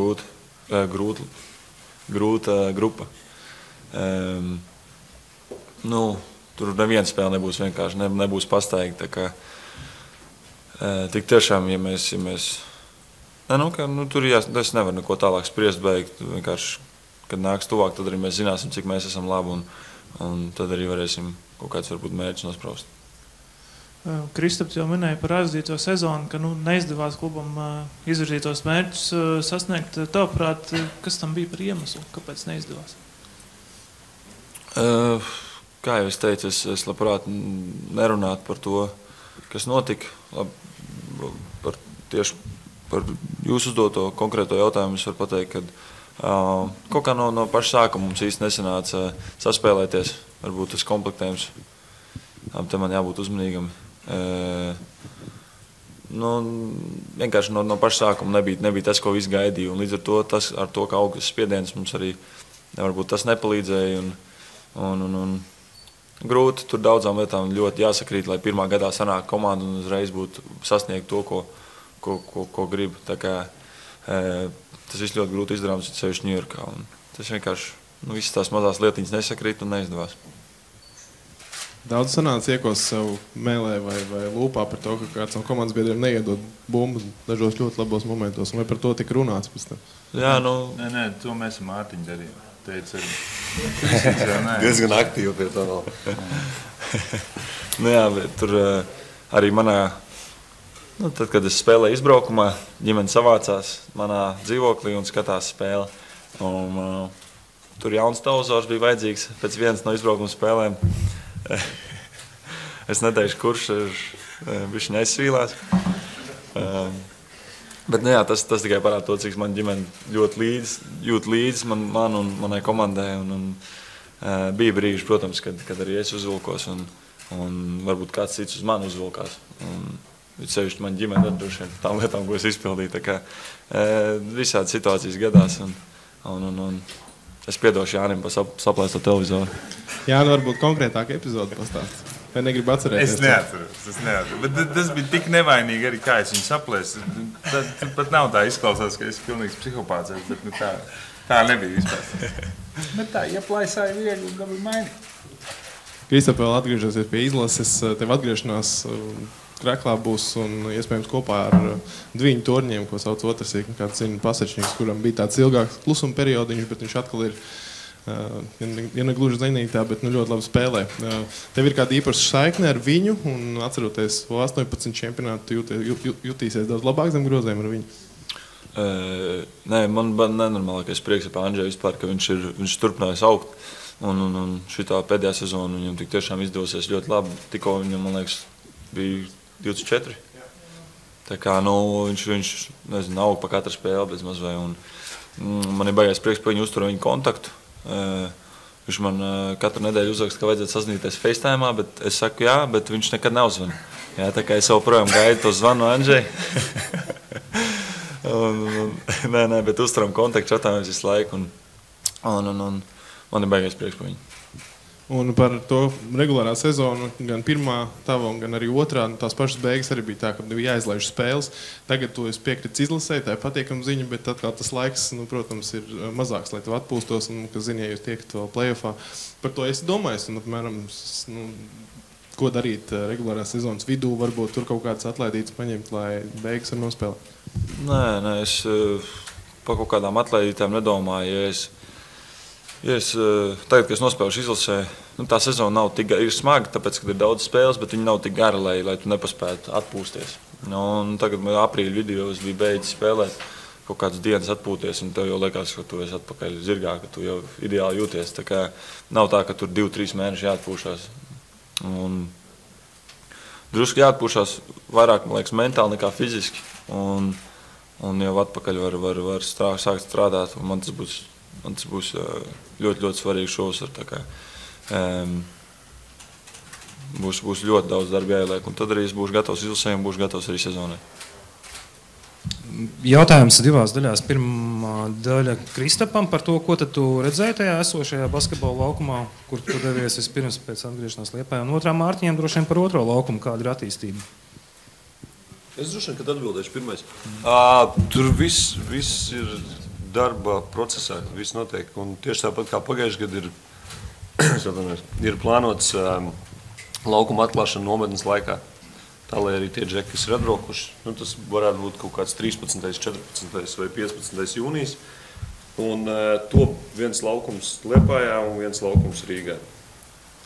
grupa. Tur neviena spēle nebūs vienkārši, nebūs pastaigta. Tik tiešām, ja mēs tur es nevaru neko tālāk spriest, beigt. Vienkārši, kad nāks tuvāk, tad arī mēs zināsim, cik mēs esam labi, un tad arī varēsim kaut kāds varbūt mērķis nospraust. Kristaps jau minēja par aizdīto sezonu, ka neizdevās klubam izvirzītos mērķus sasniegt. Tavuprāt, kas tam bija par iemeslu? Kāpēc neizdevās? Kā jau es teicu, es labprāt nerunātu par to, kas notika. Tieši par jūsu uzdoto konkrēto jautājumu es varu pateikt, ka kaut kā no paša sākuma mums īsti nesanāca saspēlēties. Varbūt tas komplektējums. Te man jābūt uzmanīgam. Vienkārši no paša sākuma nebija tas, ko visi gaidīja. Un līdz ar to, ka augstas spiediens mums arī varbūt tas nepalīdzēja. Grūti tur daudzām lietām ļoti jāsakrīt, lai pirmā gadā sanāk komanda un uzreiz būtu sasniegt to, ko grib. Tā kā tas viss ļoti grūti izdarāms, sevišķi Ņujorkā. Tas vienkārši visas tās mazās lietiņas nesakrīt un neizdevās. Daudz sanāca iekos sev mēlē vai lūpā par to, ka kāds no komandas biedriem neiedod bumbu dažos ļoti labos momentos. Vai par to tika runāts pēc tam? Jā, Nē, to mēs ar Mārtiņu darījām. Teica arī. Diezgan aktīvi pie tā vēl. Jā, bet tur arī manā, tad, kad es spēlēju izbraukumā, ģimene savācās manā dzīvoklī un skatās spēli. Tur jauns televizors bija vajadzīgs pēc vienas no izbraukuma spēlēm. Es neteikšu, kurš viņš neizsvīlās. Bet tas tikai parāda to, cik man ģimene jūt līdzi man un manai komandai. Bija brīži, protams, kad arī es uzvilkos un varbūt kāds cits uz mani uzvilkās. Sevišķi man ģimene ar droši vien tām lietām, ko es izpildīju. Tā kā visādi situācijas gadās. Es piedošu Jānim par saplēsto televizoru. Jāni, varbūt konkrētāk epizodi pastāst. Vai negribu atcerēties? Es neatceros. Bet tas bija tik nevainīgi arī, kā es viņu saplēsu. Tad pat nav tā izklausās, ka es pilnīgs psihopāts, bet tā nebija vispār. Bet tā, ja plaisāja viegli, un gabi mainīt. Kristap, vēl atgriežosies pie izlases, tev atgriešanās Kraklā būs un iespējams kopā ar Dviņu torņiem, ko sauc Otrasīk, kāds zina Pasečnieks, kuram bija tāds ilgāks klusuma periodiņš, bet viņš atkal ir Ja ne gluži zinītā, bet ļoti labi spēlē. Tev ir kāda īpaša saikne ar viņu, un atceroties 18 čempionātu, jutīsies daudz labāk zem grozēm ar viņu? Nē, man nenormālākais prieks par Andžeju vispār, ka viņš turpinājis augt. Un šitā pēdējā sezona viņam tik tiešām izdosies ļoti labi. Tikko viņam, man liekas, bija 24. Tā kā viņš nezinu, aug pa katru spēli bez mazvai. Man ir baigais prieks par viņu uzturu viņu kontaktu. Viņš man katru nedēļu uzraksta, ka vajadzētu sazināties FaceTime, bet es saku jā, bet viņš nekad neuzvana. Jā, tā kā es joprojām gaidu to zvanu no Andžeja. Nē, bet uzturam kontaktu, čatāmies visu laiku. Un man ir baigais prieks par viņu. Un par to regulārā sezonu, gan pirmā tava, gan arī otrā, tās pašas beigas arī bija tā, ka bija jāizlaiž spēles. Tagad tu esi piekrits izlasē, tā ir patīkama ziņa, bet atkal tas laiks, protams, ir mazāks, lai tev atpūstos, un, ka zini, ja jūs tiekat vēl play-offā. Par to esi domājis, un, apmēram, ko darīt regulārās sezonas vidū, varbūt tur kaut kādas atlaidītas paņemt, lai beigas var nospēlēt? Nē, es par kaut kādām atlaidītām nedomāju, Tagad, kad es nospēlušu izlasē, tā sezona nav tik gara, ir smaga, tāpēc, ka ir daudz spēles, bet viņi nav tik gara, lai tu nepaspētu atpūsties. Tagad aprīļa vidū es biju beidzis spēlēt, kaut kādas dienas atpūties, un tev jau liekas, ka tu esi atpakaļ zirgā, ka tu jau ideāli jūties. Tā kā nav tā, ka tur 2-3 mēneši jāatpūšās. Drusku jāatpūšās vairāk, man liekas, mentāli nekā fiziski, un jau atpakaļ var sākt strādāt, un man tas būs ļoti, ļoti svarīgi šovasar. Būs ļoti daudz darba jāieliek, un tad arī es būšu gatavs izlasē un būšu gatavs arī sezonai. Jautājums divās daļās. Pirmā daļa Kristapam par to, ko tad tu redzēji tajā esošajā basketbola laukumā, kur tu devies vispirms pēc atgriešanās Liepājā, un otrā Mārtiņam droši vien par otro laukumu, kāda ir attīstība. Es droši vien, kad atbildēšu pirmais. Tur viss ir darba procesā, viss notiek. Un tieši tāpat kā pagājušajā gadā ir plānots laukuma atklāšana nometnes laikā. Tā, lai arī tie džeki, kas ir atbraukuši, tas varētu būt kaut kāds 13., 14. vai 15. jūnijas. Un top viens laukums Liepājā un viens laukums Rīgā.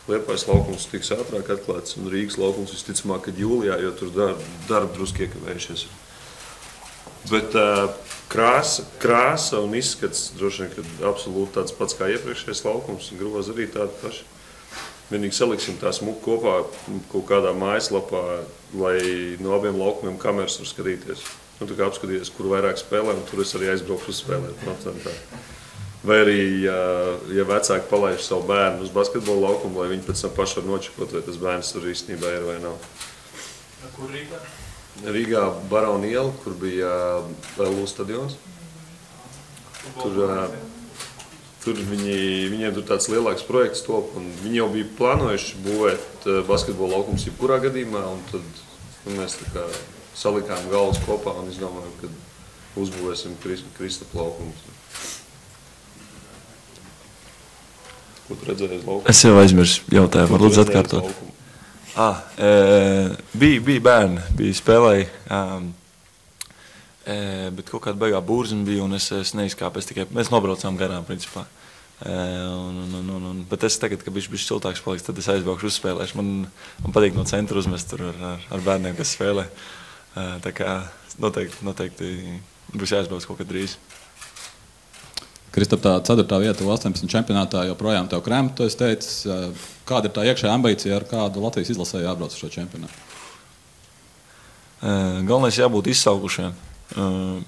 Liepājas laukums tiks ātrāk atklāts, un Rīgas laukums visticamāk, kad jūlijā, jo tur darba druski iekavējušies. Bet krāsa un izskats droši vien, ka absolūti tāds pats kā iepriekšējais laukums, un grozi arī tādi paši. Vienīgi saliksim tās muku kopā kaut kādā mājaslapā, lai no abiem laukumiem kameras var skatīties. Tā kā apskatīties, kur vairāk spēlē, un tur es arī aizbraukšu uzspēlēt. Vai arī, ja vecāki palaiž savu bērnu uz basketbola laukumu, lai viņi pēc tam paši var nočakot, vai tas bērns tur īstenībā ir vai nav. Kur Rīgā? Rīgā Barona iela, kur bija LU stadions. Tur viņiem tur tāds lielāks projekts top, un viņi jau bija plānojuši būvēt basketbola laukums jebkurā gadījumā, un tad mēs tā kā salikām galvas kopā un izdomājām, ka uzbūvēsim Kristapa laukumus. Ko tu redzēji uz laukumu? Es jau aizmirsu jautājumu, var lūdzu atkārtot. Bija bērni, bija spēlēji, bet kaut kāda beigā būrzina bija, un es neizkāpu, mēs nobraucām garām, principā. Bet es tagad, kad bišķi siltāks paliks, tad es aizbraukšu uzspēlēšu. Man patīk no centra uzmest tur ar bērniem, kas spēlē. Tā kā noteikti būs jāizbrauc kaut kad drīz. Kristap, tā 4. vieta 18 čempionātā joprojām tev krēma. Tu esi teicis, kāda ir tā iekšējā ambīcija, ar kādu Latvijas izlasē jābrauc uz šo čempionātu? Galvenais jābūt izsaukušiem.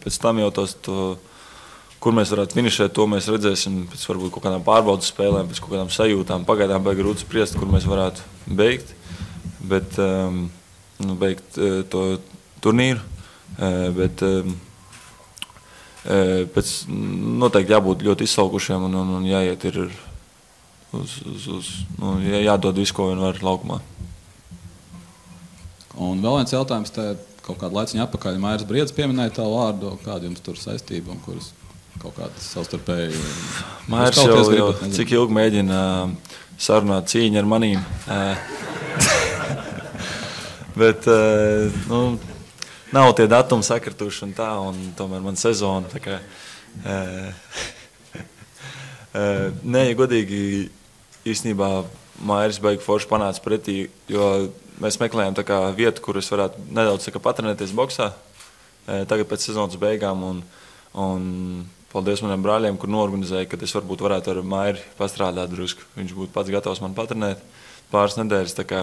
Pēc tam jau kur mēs varētu finišēt, to mēs redzēsim pēc varbūt kaut kādām pārbaudas spēlēm, pēc kaut kādām sajūtām. Pagaidām baigi grūti spriest, kur mēs varētu beigt. Bet beigt to turnīru. Bet noteikti jābūt ļoti izsalkušiem un jāiet ir jādod visu, ko vien var laukumā. Un vēl viens jautājums, te kaut kādu laiciņu atpakaļ Mairis Briedis pieminēja tavu vārdu, kāda jums tur saistība un kuras kaut kādas savstarpēji... Mairis jau cik ilgi mēģina sarunāt cīņu ar manīm. Bet, nav tie datumi sakrituši un tā, un tomēr man sezona, tā kā... Nē, ja godīgi, īstenībā Mairis baigi forši panāca pretī, jo mēs meklējām tā kā vietu, kur es varētu nedaudz tā kā patrenēties boksā. Tagad pēc sezonas beigām un paldies maniem brāļiem, kur noorganizēja, ka es varbūt varētu ar Mairi pastrādāt drusku. Viņš būtu pats gatavs man patrenēt pāris nedēļas, tā kā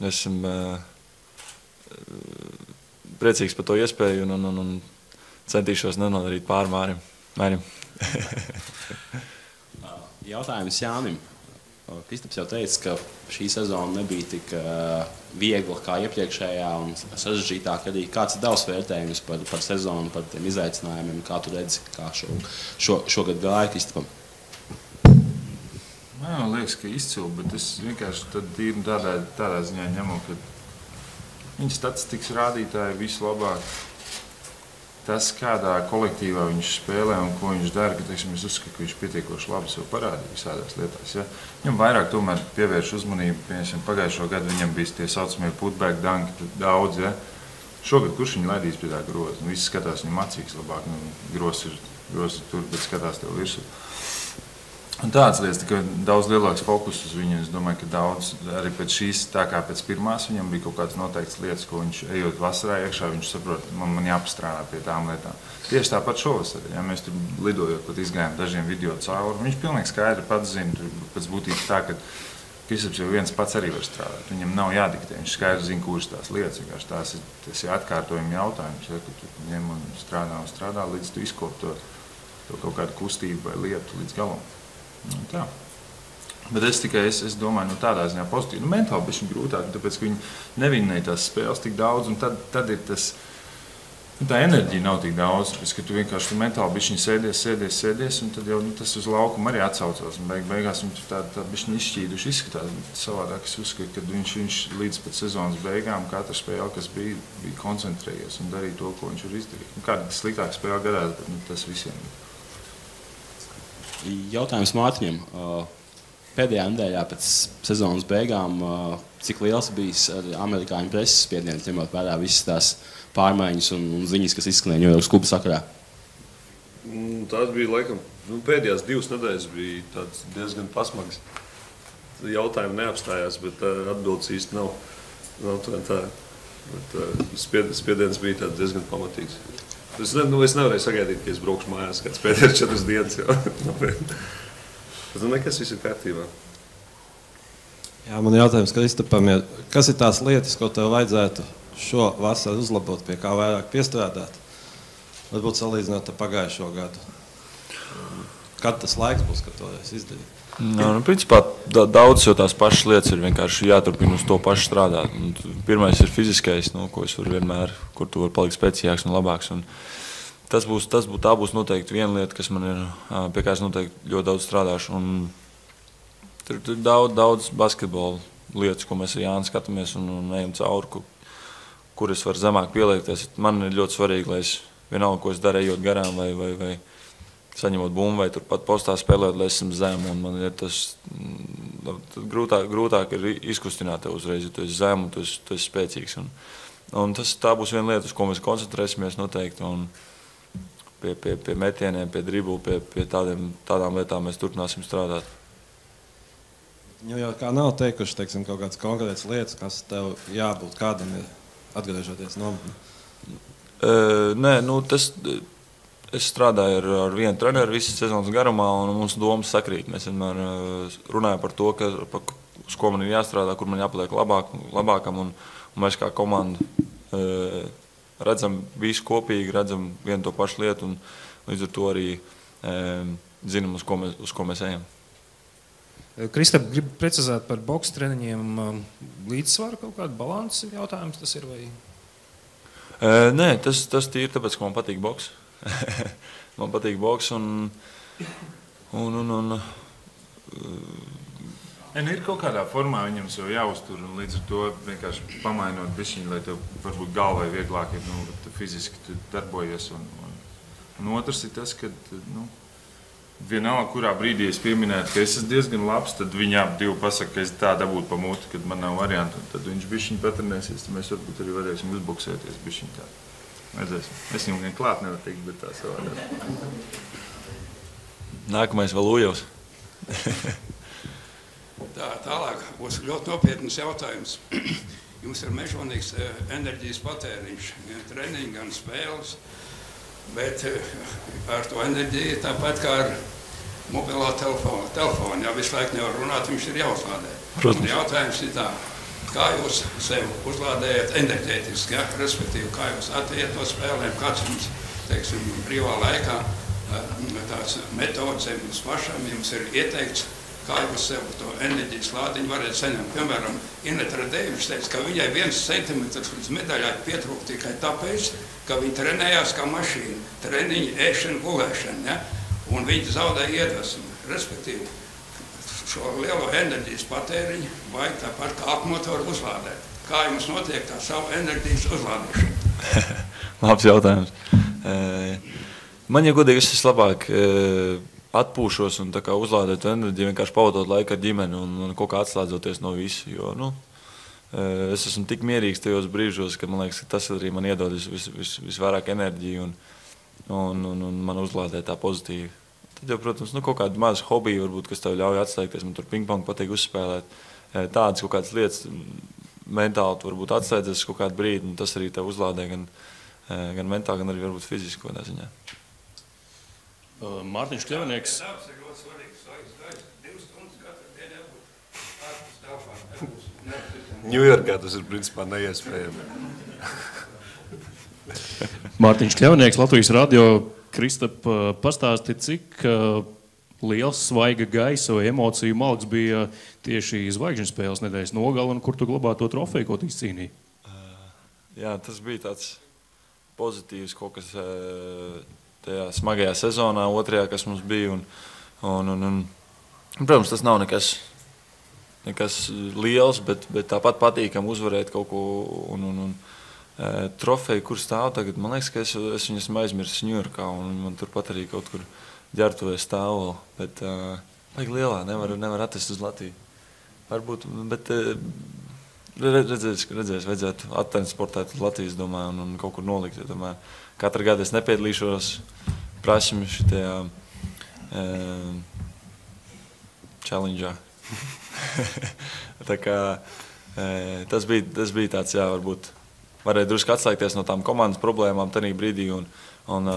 esam priecīgs par to iespēju un centīšos nenodarīt pāri Mairim. Jautājums Jānim. Kristaps jau teica, ka šī sezona nebija tik viegla kā iepriekšējā un sarežģītāka arī. Kāds ir tavs vērtējums par sezonu, par tiem izaicinājumiem? Kā tu redzi, kā šogad gāja Kristapam? Man liekas, ka izcili, bet es vienkārši tādā ziņā ņemu, ka viņa statistikas rādītāji visu labāk. Tas, kādā kolektīvā viņš spēlē un ko viņš dara, ka, teiksim, es uzskatu, ka viņš pietiekoši labi sev parādīja visādās lietās. Ja? Viņam vairāk tomēr pievērš uzmanību, piemēram, pagājušo gadu viņam bija tie saucamie putback danki daudz. Ja? Šogad kurš viņu laidīs pie tā groza? Nu, visi skatās viņam acīgs labāk, groz ir tur, bet skatās tev virsū. Un tādas lietas, tikai daudz lielāks fokus uz viņu. Es domāju, ka daudz arī pēc šīs, tā kā pēc pirmās, viņam bija kaut kādas noteiktas lietas, ko viņš ejot vasarā iekšā, viņš saprot, man jāpastrādā pie tām lietām. Tieši tāpat šovasar, ja mēs tur lidojot, pat izgājām dažiem video cauri, viņš pilnīgi skaidri pats zina, pēc būtības tā, ka Kristaps jau viens pats arī var strādāt. Viņam nav jādiktē, viņš skaidri zina, kuras tās lietas, vienkārši tas ir atkārtojumi jautājums, ja, ka tu ņem un strādā, līdz tu izkop to kaut kādu kustību vai lietu līdz galam. Tā. Bet es domāju, tādā ziņā pozitīvi. Mentāli bišķi grūtāk, tāpēc, ka viņi nevinnēja tās spēles tik daudz, un tad ir tas, tā enerģija nav tik daudz, tāpēc, ka tu vienkārši mentāli bišķi sēdies, un tad jau tas uz laukumu arī atsaucās, un beigās viņi tā bišķi izšķīduši izskatās. Savādāk es uzskatu, ka viņš līdz pat sezonas beigām katra spēle, kas bija koncentrējies un darīja to, ko viņš var izdarīt. Kāda sliktāka spēle gadās, bet tas visiem ir. Jautājums Mārtiņam. Pēdējā nedēļā pēc sezonas beigām, cik liels bijis amerikāņu preses spiediens, ņemot vērā visas tās pārmaiņas un ziņas, kas izskanēja Ņujorkas kluba sakarā? Tās bija laikam, pēdējās 2 nedēļas bija tāds diezgan pasmags. Jautājumi neapstājās, bet atbildes īsti nav tā. Spiediens bija tāds diezgan pamatīgs. Es nevarēju sagaidīt, ka es braukšu mājās kāds pēdējās 4 dienas. Nekas viss ir kārtībā. Jā, man jautājums Kristapam, kas ir tās lietas, ko tev vajadzētu šo vasaru uzlabot, pie kā vairāk piestrādāt? Varbūt salīdzināt ar pagājušo gadu. Kad tas laiks būs, kad to izdarīt? Principā daudz jau tās pašas lietas ir vienkārši jāturpina uz to pašu strādāt. Pirmais ir fiziskais, ko es varu vienmēr, kur tu vari palikt spēcīgāks un labāks. Un tā būs noteikti viena lieta, kas man ir, pie kā es noteikti ļoti daudz strādāšu. Un tur ir daudz basketbola lietas, ko mēs ar Jāni skatāmies un ejam cauri, kur es varu zemāk pieliekties. Man ir ļoti svarīgi, lai es vienalga, ko es daru, ejot garām vai saņemot bumbu vai turpat postā spēlēt, lai esam zem. Un man ir tas grūtāk ir izkustināt tev uzreiz, ja tu esi zem un tu esi spēcīgs. Un tā būs viena lieta, uz ko mēs koncentrēsimies noteikti. Un pie metieniem, pie driblu, pie tādām lietām mēs turpināsim strādāt. Jau kā nav teikuši, teiksim, kaut kādas konkrētas lietas, kas tev jābūt kādam ir atgriežoties nometnē? Nē, es strādāju ar vienu treneru visu sezonas garumā, un mums domas sakrīt. Mēs vienmēr runājam par to, uz ko man ir jāstrādā, kur man jāpaliek labākam, un mēs kā komanda redzam visu kopīgi, redzam vienu to pašu lietu, un līdz ar to arī zinām, uz ko mēs ejam. Kristap, gribu precizēt par boksa treniņiem. Līdzsvaru kaut kādu balansu jautājums tas ir? Vai? Nē, tas tīri tāpēc, ka man patīk boks. Man patīk boks Ir kaut kādā formā viņam sev jāuztur, un līdz ar to vienkārši pamainot bišķiņu, lai tev varbūt galvai vieglāk ir, tu fiziski tu darbojies. Un otrs ir tas, ka vienalga, kurā brīdī es pieminētu, ka es esmu diezgan labs, tad viņi ap divi pasaka, ka es tā dabūtu pa muti, kad man nav variantu. Tad viņš bišķiņu patrenēsies, tad mēs varbūt arī varēsim uzboksēties bišķiņu tā. Redzēsim. Es viņam gan klāt nevar teikt, bet tā savādāk. Nākamais vēl Ujevs. Tālāk būs ļoti nopietnas jautājums. Jums ir mežonīgs enerģijas patēriņš, gan treniņi, gan spēles, bet ar to enerģiju tāpat kā ar mobilā telefonu, ja visu laiku nevar runāt, viņš ir jāuzlādē. Un jautājums ir tā, kā jūs sev uzlādējat enerģētiski, ja? Respektīvi, kā jūs attiet no spēlēm, kāds jums, teiksim, brīvā laikā tās metodas jums pašam, jums ir ieteikts, kā jūs sev to enerģijas lādiņu varētu saņemt. Piemēram, Ineta Radēvičs teica, ka viņai 1 centimetrs līdz medaļai pietrūka tikai tāpēc, ka viņa trenējās kā mašīna, treniņi, ēšana, gulēšana, ja? Un viņa zaudēja iedvesmu. Respektīvi, šo lielo enerģijas patēriņu vajag tāpat kā akmotoru uzlādēt. Kā jums notiek tā savu enerģijas uzlādēšana? Labs jautājums. Man, ja godīgi, es labāk atpūšos un tā kā uzlādētu enerģiju, vienkārši pavadot laiku ar ģimeni un kaut kā atslēdzoties no visu. Jo, es esmu tik mierīgs tajos brīžos, ka man liekas, ka tas arī man iedod visvairāk enerģiju un man uzlādē tā pozitīvi. Tad jau, protams, kaut kādi mazi hobiji, varbūt, kas tev ļauj atslēgties. Man tur pingpongu patīk uzspēlēt. Tādas kaut kādas lietas mentāli tu varbūt atslēdzies kaut kādu brīdi, un tas arī tev uzlādē gan mentāli, gan arī varbūt fiziski kādā ziņā. Mārtiņš Kļavinieks. Ņujorkā tas ir principā neiespējami. Mārtiņš Kļavinieks, Latvijas radio. Kristap, pastāsti, cik liels svaiga gaisa vai emociju malks bija tieši Zvaigžņu spēles nedēļas nogale, un kur tu glabā to trofeju, ko tu izcīnīji? Jā, tas bija tāds pozitīvs kaut kas tajā smagajā sezonā, otrajā, kas mums bija. Protams, tas nav nekas liels, bet tāpat patīkam uzvarēt kaut ko. Trofeju, kur stāv tagad, man liekas, ka es viņu esmu aizmirsis Ņujorkā, un man turpat arī kaut kur ģērbtuvē stāv vēl. Bet vajag lielā, nevar atvest uz Latviju. Varbūt, bet redzēs, vajadzētu attransportēt uz Latvijas, domāju, un kaut kur nolikt. Jo, domāju, katru gadu es nepiedalīšos prasmi šitajā challenge'ā. Tā kā tas bija tāds, jā, varbūt varēja drusku atslēgties no tām komandas problēmām tajā brīdī un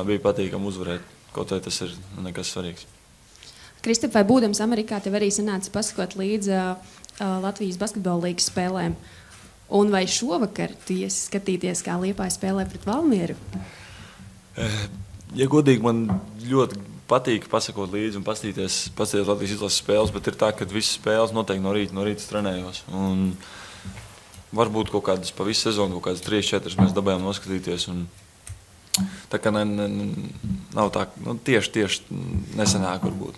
bija patīkami uzvarēt. Kaut vai tas ir nekas svarīgs. Kristap, vai būdams Amerikā, tev arī sanāca pasakot līdz Latvijas basketbola līgas spēlēm? Un vai šovakar tu iesi skatīties, kā Liepāja spēlē pret Valmieru? Ja godīgi, man ļoti patīk pasakot līdzi un paskatīties Latvijas izlases spēles, bet ir tā, ka visas spēles noteikti no rīta trenējos. Un varbūt kaut kādas pa visu sezonu, kaut kādas 3-4 mēs dabējām noskatīties. Tā kā nav tā, tieši nesenāk varbūt.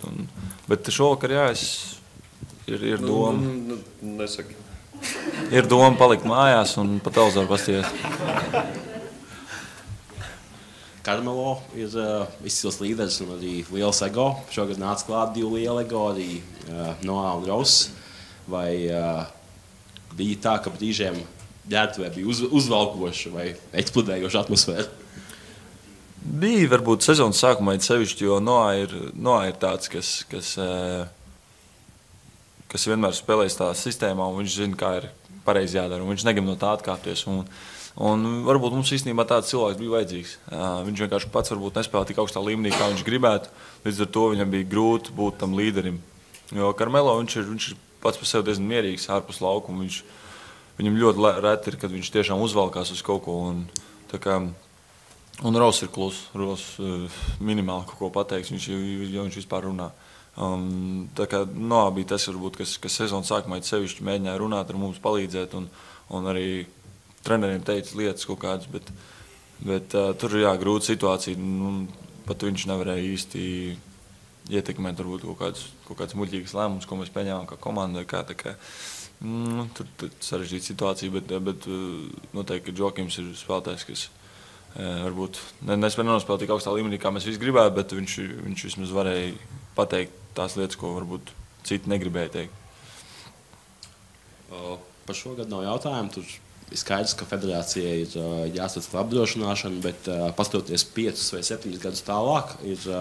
Bet šovakar, jā, ir doma. Nesaki. Ir doma palikt mājās un pa televizoru paskatīties. Karmelo ir izcils līderis un arī liels ego. Šogad nāca klāt 2 lieli ego, arī Noā un Ross. Vai bija tā, ka brīžiem ģērbtuvē bija uzvalkoša vai eksplodējoša atmosfēra? Bija varbūt sezonas sākumā sevišķi, jo Noā ir tāds, kas vienmēr spēlēs tā sistēmā, un viņš zina, kā ir pareizi jādara, un viņš negrib no tā atkāpties. Un varbūt mums īstenībā tāds cilvēks bija vajadzīgs. Viņš vienkārši pats varbūt nespēlē tik augstā līmenī, kā viņš gribētu, līdz ar to viņam bija grūti būt tam līderim. Jo Karmelo, viņš ir pats par sevi diezgan mierīgs ārpus laukuma. Viņam ļoti reti ir, kad viņš tiešām uzvalkās uz kaut ko. Un Ross ir kluss. Ross minimāli kaut ko pateiks, viņš vispār runā. Tā kā Noā bija tas, varbūt, kas sezonas sākumā sevišķi mēģināja runāt ar mums, palīdzēt, un arī treneriem teica lietas kaut kādas, bet tur ir grūta situācija. Pat viņš nevarēja īsti ietekmēt varbūt kaut kādas muļķīgas lēmumus, ko mēs pieņēmām kā komanda. Tur sarežģīta situācija, bet noteikti, ka Džokims ir spēlētājs, kas varbūt nenospēlē tik augstā līmenī, kā mēs visi gribētu, bet viņš vismaz varēja pateikt tās lietas, ko varbūt citi negribēja teikt. Par šo gadu nav jautājumu. Tur ir skaidrs, ka federācijai ir jāsats par apdrošināšanu, bet pastoties 5 vai 7 gadus tālāk,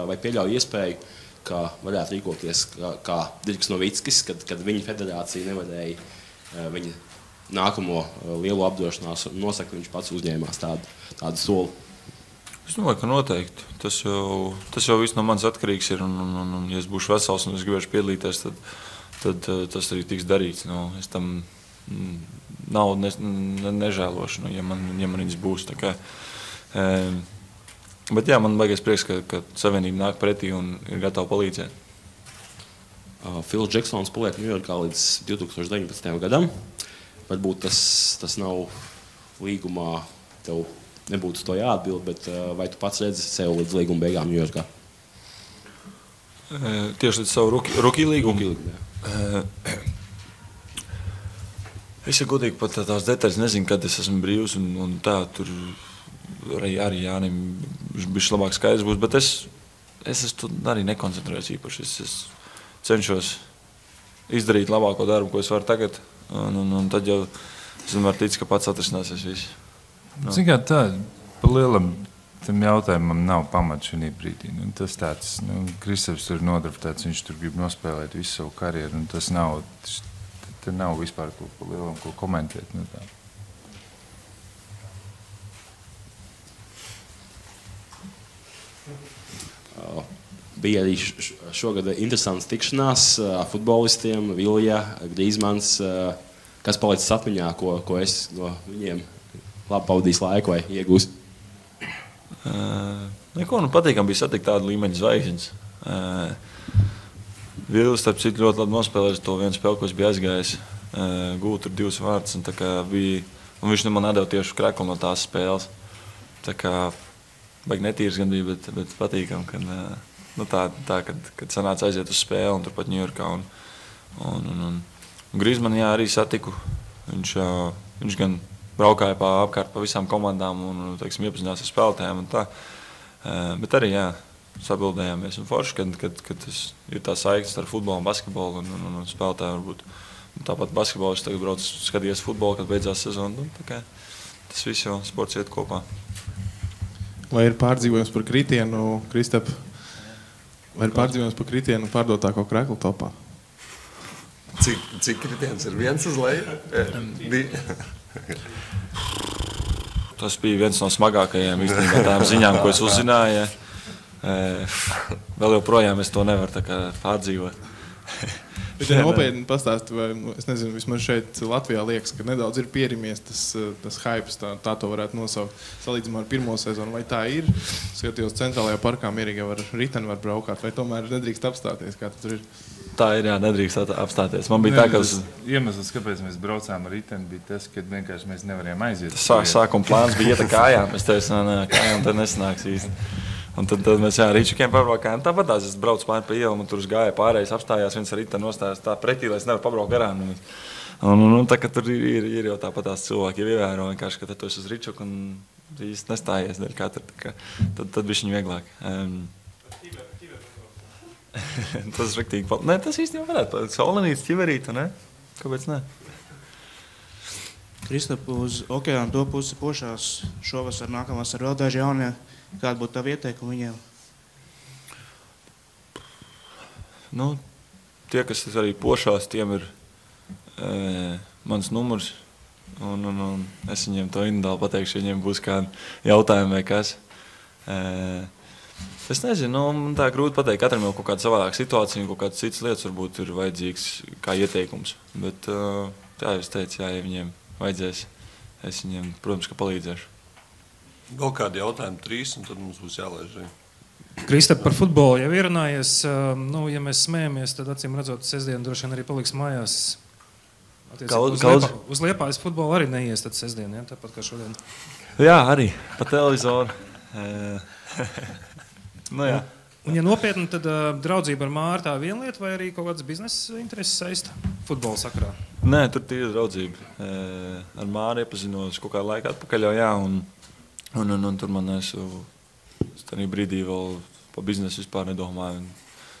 vai pieļauj iespēju kā varētu rīkoties kā Dirks Novickis, kad viņa federācija nevarēja viņa nākamo lielo apdrošināšanu nosakt, viņš pats uzņēmās tādu soli? Es domāju, ka noteikti. Tas jau viss no manis atkarīgs ir. Un ja es būšu vesels un es gribēšu piedalīties, tad tas arī tiks darīts. Es tam naudu nežēlošu, ja man viņas būs. Bet jā, man baigais prieks, ka Savienība nāk pretī un ir gatava palīdzēt. Phils Džeksons paliek Ņujorkā līdz 2019. gadam. Varbūt tas nav līgumā, tev nebūtu to jāatbild, bet vai tu pats redzi sev līdz līguma beigām Ņujorkā? Tieši līdz savu rookie līgumu? Es godīgi pat tās detaļas nezinu, kad es esmu brīvs un tā, tur arī Jānim bišķi labāk skaidrs būs, bet es tur arī nekoncentrējos īpaši. Es cenšos izdarīt labāko darbu, ko es varu tagad, un tad jau es vienmēr ticu, ka pats atrisināsies viss. Cik kā tā, pa lielam tam jautājumam nav pamats šajā brīdī. Tas tāds, Kristaps tur nodraftēts, viņš tur grib nospēlēt visu savu karjeru, un tas nav, te nav vispār ko pa lielam, ko komentēt. Bija arī šogad interesants tikšanās ar futbolistiem, Vilja, Grīzmans, kas palicis atmiņā, ko es no viņiem labi pavadījis laiku vai iegūst? Neko, patīkam bija satikt tādu līmeņu zvaigznes. Vils, starp citu, ļoti labi nospēlējis to vienu spēli, ko es biju aizgājis. Gūt tur 2 vārdus, un viņš man nedeva tieši kreklu no tās spēles. Tā kā baigi netīrs gan bija, bet patīkam, kad sanāca aiziet uz spēli un turpat Ņujorkā. Un Grīzmanu arī satiku. Viņš gan braukāja apkārt pa visām komandām un, iepazinās ar spēlētājiem un tā. Bet arī, jā, sabildējāmies. Un forši, kad tas ir tā saiknes ar futbolu un basketbolu un spēlētāju varbūt. Tāpat basketbolis tagad brauc skatījies futbolu, kad beidzās sezona. Tas viss jau sports iet kopā. Vai ir pārdzīvojums par kritienu, Kristap? Vai ir pārdzīvojums par kritienu pārdotāko kreklu topā? Cik kritiens ir? Viens uz leju? Tas bija viens no smagākajiem tām ziņām, ko es uzzināju. Vēl joprojām es to nevaru pārdzīvot. Bet ja nopietni pastāsti, vai, es nezinu, vismaz šeit Latvijā liekas, ka nedaudz ir pierimies tas hypes, tā to varētu nosaukt, salīdzinājumā ar pirmo sezonu. Vai tā ir? Skatījos centrālajā parkā mierīgi ar riteni var braukāt, vai tomēr nedrīkst apstāties, kā tur ir? Tā ir, jā, nedrīkst apstāties. Man bija tā, ka... Iemesls, kāpēc mēs braucām ar riteni, bija tas, ka vienkārši mēs nevarējām aiziet. Sākuma plāns bija iet ar kājām. Es teicu, kājām tad nesanāks īsti. Un tad mēs rīčukiem pabraukājām. Tāpat es braucu pāri pa ielu, un tur gāja pārējais, apstājās, viens ar riteni nostājās tā pretī, lai es nevaru pabraukt garām. Un tā, ka tur ir jau tāpat tās cilvēki jau ievēro, vienkārši, ka tad tu esi uz rīčuku un īsti nestājies dēļ katra. Tad bišķiņ vieglāk. Tas ir riktīgi. Nē, tas īsti jau varētu. Saulenīts, ķiverīta, ne? Kāpēc ne? Kristap, uz okeāna to pusi pošās šovasar, nākamvasar vēl daži jaunie. Kāda būtu tavu ieteikumu viņiem? Tie, kas arī pošās, tiem ir mans numurs. Un es viņiem to individuāli pateikšu, ja viņiem būs kādi jautājumi vai kas. Es nezinu, man tā grūti pateikt. Katram jau kaut kāda savādāka situācija un kaut kādas citas lietas varbūt ir vajadzīgs kā ieteikums. Bet, jā, es teicu, jā, ja viņiem vajadzēs, es viņiem, protams, ka palīdzēšu. Vēl kādi jautājumi 3, un tad mums būs jālaiž arī. Kristap, par futbolu jau ierunājies. Ja mēs smējamies, tad acīm redzot, sestdien droši vien arī paliks mājās. Uz Liepājas futbolu arī neies tad sestdien, ja? Tāpat kā šodien. Jā, arī pa televizoru. Jā. Un ja nopietni, tad draudzība ar Māru tā viena lieta vai arī kaut kāds biznesa intereses saista futbola sakarā? Nē, tur tīra draudzība. Ar Māru iepazinos kaut kādu laiku atpakaļ jau, jā, un tur man es tādā brīdī vēl pa biznesu vispār nedomāju.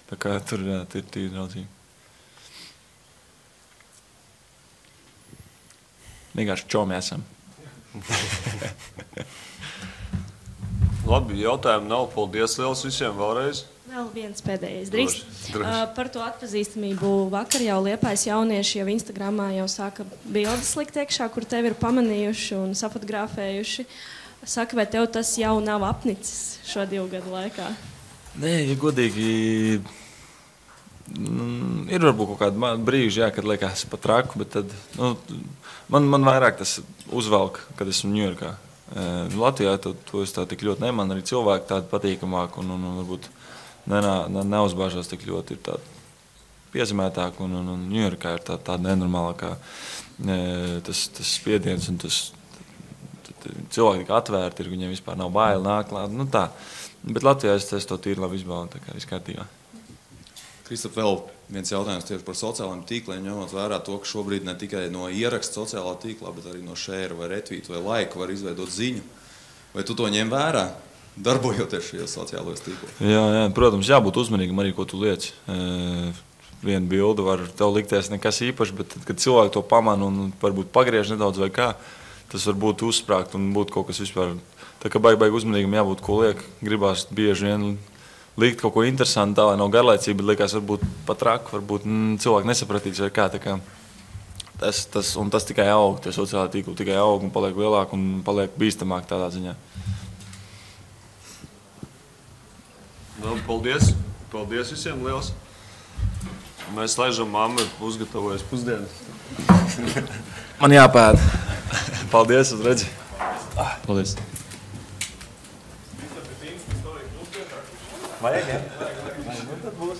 Tā kā tur ir tīra draudzība. Vienkārši čomi esam. Labi, jautājumu nav. Paldies liels visiem vēlreiz. Vēl viens pēdējais drīkst. Droši. Par to atpazīstamību vakar jau Liepājas jaunieši jau Instagramā jau sāka bildes likt iekšā, kur tevi ir pamanījuši un safotografējuši. Saka, vai tev tas jau nav apnicis šo 2 gadu laikā? Nē, ja godīgi, ir varbūt kaut kādi brīži, jā, kad liekas pat traku, bet tad, man vairāk tas uzvelk, kad esmu Ņujorkā. Latvijā to es tā tik ļoti nemanu, arī cilvēki tādi patīkamāki un varbūt neuzbāžās tik ļoti, ir tādi piezemētāki un Ņujorkā ir tāda nenormālākā tas spiediens un tas cilvēki tik atvērti ir, viņiem vispār nav baili nāk klāt, tā. Bet Latvijā es to tīri labi izbaudu, tā kā viss kārtībā. Kristap, vēl viens jautājums tieši par sociālajiem tīkliem, ņemot vērā to, ka šobrīd ne tikai no ieraksta sociālā tīklā, bet arī no share vai retweet vai like var izveidot ziņu. Vai tu to ņem vērā, darbojoties šajos sociālajos tīklos? Jā, protams, jābūt uzmanīgam arī, ko tu liec. Vienu bildu var tev likties nekas īpašs, bet tad, kad cilvēki to pamana un varbūt pagriež nedaudz vai kā, tas var būt uzsprāgt un būt kaut kas vispār. Tā kā baigi uzmanīgam jābūt, ko liek. Gribās bieži vien likt kaut ko interesantu, tā lai nav garlaicība, bet liekas varbūt pat raku, varbūt cilvēki nesapratīs vai kā. Tā kā tas tikai aug, tie sociālai tīkli tikai aug un paliek lielāk un paliek bīstamāk tādā ziņā. Paldies! Paldies visiem liels! Mēs laižam, mamma ir uzgatavojusi pusdienas. Man jāpēd. Paldies, uz redzi. Paldies. Vajag, jā? Tad būs.